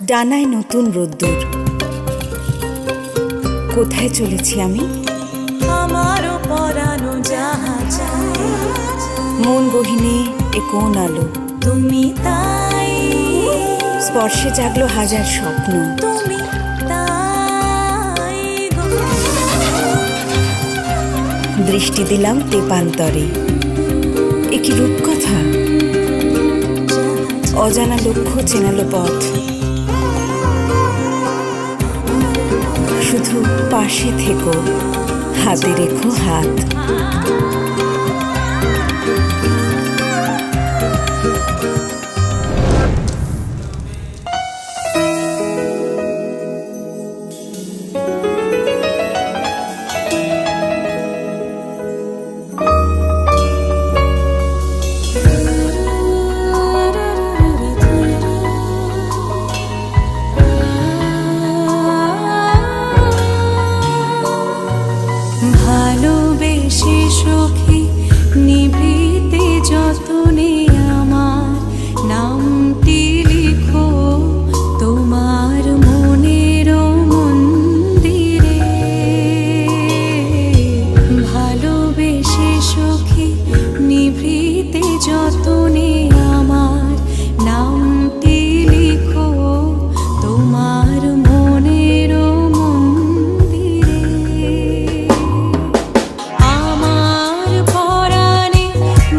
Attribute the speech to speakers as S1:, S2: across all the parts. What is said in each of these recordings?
S1: ডানায় নতুন রোদ্দুর, কোথায় চলেছি আমি? মন গহিনে এ কোন আলো,
S2: তুমি তাই,
S1: স্পর্শে জাগলো হাজার স্বপ্ন।
S2: তুমি তাই গো।
S1: দৃষ্টি দিলাম তেপান্তরে, এ কি রূপকথা, অজানা লক্ষ্য চেনালো পথ। শুধু পাশে থেকো, হাতে রেখো হাত।
S2: ভালোবেসে সখী নিভৃতে যতনে আমার নামটি লিখো তোমার মনের মন্দিরে। ভালোবেসে সখী নিভৃতে যতনে আমার নামটি লিখো তোমার মনের মন্দিরে। আমার পরাণে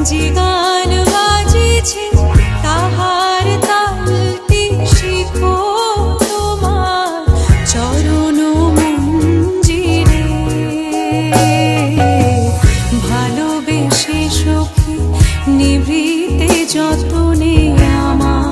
S2: যে গান বাজিছে তাহার তালটি শিখো তোমার চরণ মঞ্জিরে। ভালোবেসে সখী নিভৃতে যতনে আমার